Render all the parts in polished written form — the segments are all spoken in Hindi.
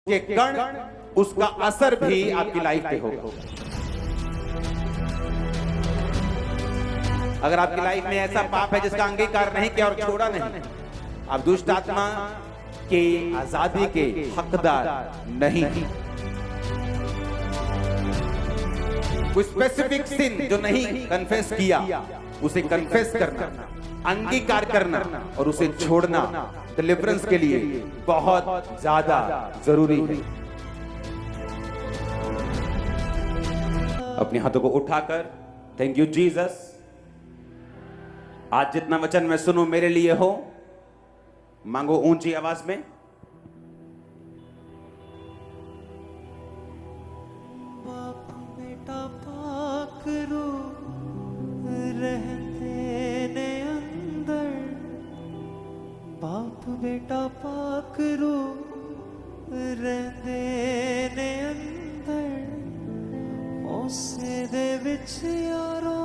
ये कण उसका असर भी आपकी लाइफ पे होगा। अगर आपकी लाइफ में ऐसा पाप है जिसका अंगीकार नहीं किया और छोड़ा नहीं, आप दुष्ट आत्मा की आजादी के हकदार नहीं। कोई स्पेसिफिक सिन जो नहीं कन्फेस किया, उसे कन्फेस करना, अंगीकार करना और उसे छोड़ना डिलीवरेंस के लिए बहुत ज्यादा जरूरी है। अपने हाथों को उठाकर थैंक यू जीसस, आज जितना वचन मैं सुनूं मेरे लिए हो, मांगो ऊंची आवाज में। बाप बेटा पाकरो रहते ने अंदर, बाप बेटा पाकरो रहते ने अंदर, उसे दे विच यारो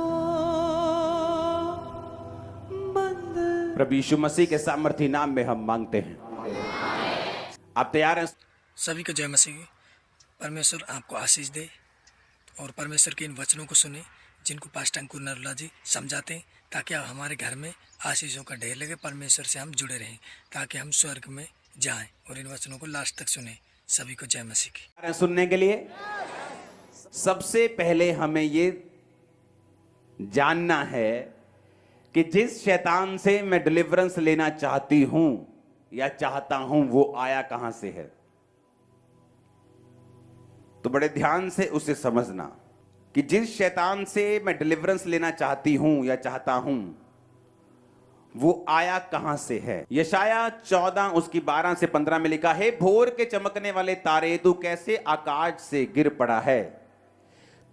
बंद। प्रभु यीशु मसीह के सामर्थी नाम में हम मांगते हैं। आप तैयार हैं? सभी को जय मसीह। परमेश्वर आपको आशीष दे और परमेश्वर के इन वचनों को सुने जिनको पास्टर अंकुर नरोला जी समझाते हैं, ताकि आप हमारे घर में आशीषों का ढेर लगे, परमेश्वर से हम जुड़े रहें, ताकि हम स्वर्ग में जाएं और इन वचनों को लास्ट तक सुने। सभी को जय मसीह की। सुनने के लिए सबसे पहले हमें ये जानना है कि जिस शैतान से मैं डिलीवरेंस लेना चाहती हूं या चाहता हूं, वो आया कहां से है। तो बड़े ध्यान से उसे समझना कि जिस शैतान से मैं डिलीवरेंस लेना चाहती हूं या चाहता हूं, वो आया कहां से है। यशाया 14 उसकी 12 से 15 में लिखा है, भोर के चमकने वाले तारे, तू कैसे आकाश से गिर पड़ा है।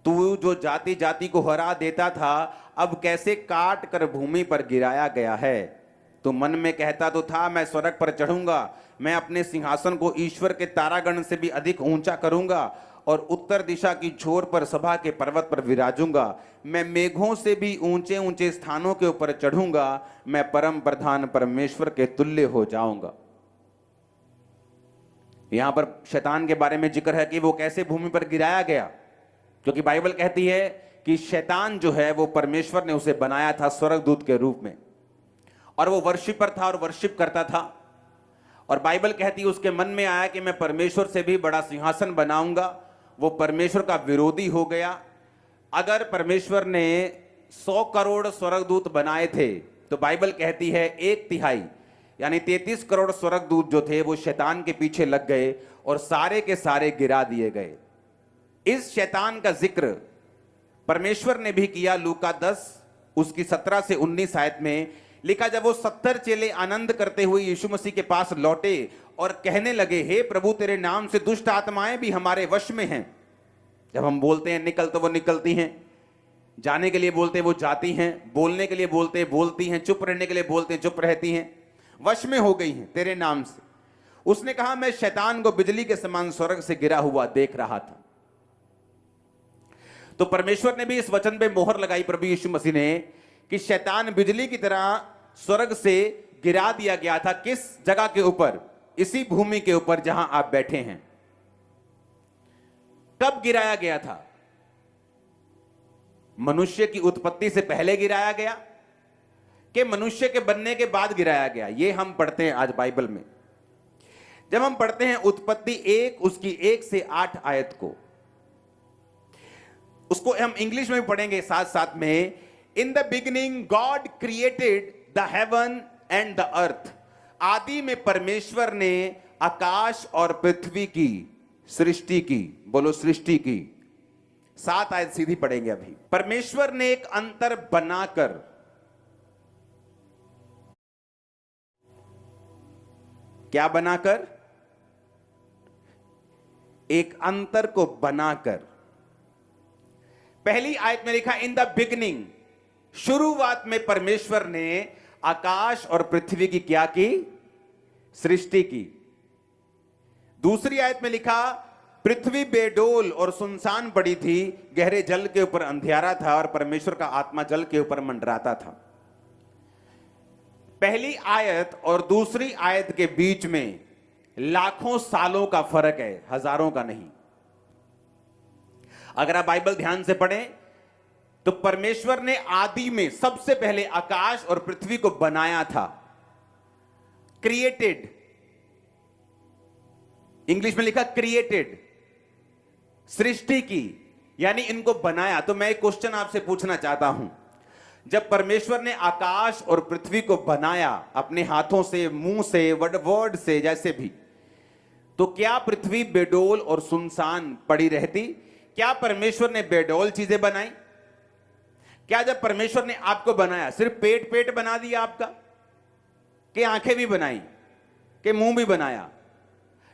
तू जो जाति जाति को हरा देता था, अब कैसे काट कर भूमि पर गिराया गया है। तो मन में कहता तो था, मैं स्वर्ग पर चढ़ूंगा, मैं अपने सिंहासन को ईश्वर के तारागण से भी अधिक ऊंचा करूंगा और उत्तर दिशा की छोर पर सभा के पर्वत पर विराजूंगा। मैं मेघों से भी ऊंचे ऊंचे स्थानों के ऊपर चढ़ूंगा, मैं परम प्रधान परमेश्वर के तुल्य हो जाऊंगा। यहां पर शैतान के बारे में जिक्र है कि वो कैसे भूमि पर गिराया गया, क्योंकि बाइबल कहती है कि शैतान जो है वो परमेश्वर ने उसे बनाया था स्वर्गदूत के रूप में, और वो वर्शिपर था और वर्शिप करता था। और बाइबल कहती है उसके मन में आया कि मैं परमेश्वर से भी बड़ा सिंहासन बनाऊंगा। वो परमेश्वर का विरोधी हो गया। अगर परमेश्वर ने 100 करोड़ स्वर्गदूत बनाए थे, तो बाइबल कहती है 1/3 यानी 33 करोड़ स्वर्गदूत जो थे वो शैतान के पीछे लग गए और सारे के सारे गिरा दिए गए। इस शैतान का जिक्र परमेश्वर ने भी किया। लूका 10 उसकी 17 से 19 आयत में लिखा, जब वो 70 चेले आनंद करते हुए यीशु मसीह के पास लौटे और कहने लगे, हे प्रभु, तेरे नाम से दुष्ट आत्माएं भी हमारे वश में हैं। जब हम बोलते हैं निकल, तो वो निकलती हैं। जाने के लिए बोलते हैं वो जाती हैं। बोलने के लिए बोलते हैं बोलती हैं। चुप रहने के लिए बोलते हैं चुप रहती हैं। वश में हो गई हैं तेरे नाम से। उसने कहा, मैं शैतान को बिजली के समान स्वर्ग से गिरा हुआ देख रहा था। तो परमेश्वर ने भी इस वचन पे मोहर लगाई, प्रभु यीशु मसीह ने, कि शैतान बिजली की तरह स्वर्ग से गिरा दिया गया था। किस जगह के ऊपर? इसी भूमि के ऊपर जहां आप बैठे हैं। कब गिराया गया था? मनुष्य की उत्पत्ति से पहले गिराया गया कि मनुष्य के बनने के बाद गिराया गया? ये हम पढ़ते हैं आज बाइबल में। जब हम पढ़ते हैं उत्पत्ति 1 उसकी 1 से 8 आयत को, उसको हम इंग्लिश में भी पढ़ेंगे साथ साथ में। In the beginning God created the heaven and the earth. आदि में परमेश्वर ने आकाश और पृथ्वी की सृष्टि की। बोलो सृष्टि की। 7 आयत सीधी पढ़ेंगे अभी। परमेश्वर ने एक अंतर बनाकर, क्या बनाकर? एक अंतर को बनाकर। पहली आयत में लिखा, इन द बिगिनिंग, शुरुआत में परमेश्वर ने आकाश और पृथ्वी की क्या की? सृष्टि की। दूसरी आयत में लिखा, पृथ्वी बेडोल और सुनसान पड़ी थी, गहरे जल के ऊपर अंधियारा था और परमेश्वर का आत्मा जल के ऊपर मंडराता था। पहली आयत और दूसरी आयत के बीच में लाखों सालों का फर्क है, हजारों का नहीं। अगर आप बाइबल ध्यान से पढ़ें तो परमेश्वर ने आदि में सबसे पहले आकाश और पृथ्वी को बनाया था, क्रिएटेड, इंग्लिश में लिखा क्रिएटेड, सृष्टि की, यानी इनको बनाया। तो मैं एक क्वेश्चन आपसे पूछना चाहता हूं, जब परमेश्वर ने आकाश और पृथ्वी को बनाया अपने हाथों से, मुंह से, वर्ड से, जैसे भी, तो क्या पृथ्वी बेडोल और सुनसान पड़ी रहती? क्या परमेश्वर ने बेडोल चीजें बनाई? क्या जब परमेश्वर ने आपको बनाया सिर्फ पेट बना दिया आपका, कि आंखें भी बनाई, कि मुंह भी बनाया?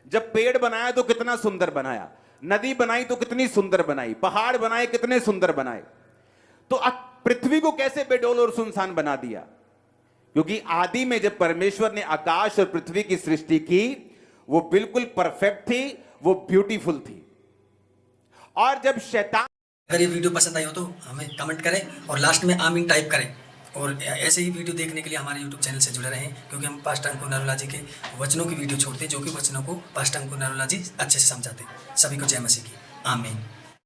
जब पेड़ बनाया तो कितना सुंदर बनाया, नदी बनाई तो कितनी सुंदर बनाई, पहाड़ बनाए कितने सुंदर बनाए, तो पृथ्वी को कैसे बेडोल और सुनसान बना दिया? क्योंकि आदि में जब परमेश्वर ने आकाश और पृथ्वी की सृष्टि की, वो बिल्कुल परफेक्ट थी, वो ब्यूटीफुल थी। और जब शैतान, अगर ये वीडियो पसंद आई हो तो हमें कमेंट करें और लास्ट में आमीन टाइप करें। और ऐसे ही वीडियो देखने के लिए हमारे यूट्यूब चैनल से जुड़े रहें, क्योंकि हम पास्टर अंकुर नरोला जी के वचनों की वीडियो छोड़ते हैं, जो कि वचनों को पास्टर अंकुर नरोला जी अच्छे से समझाते हैं। सभी को जय मसीह की। आमीन।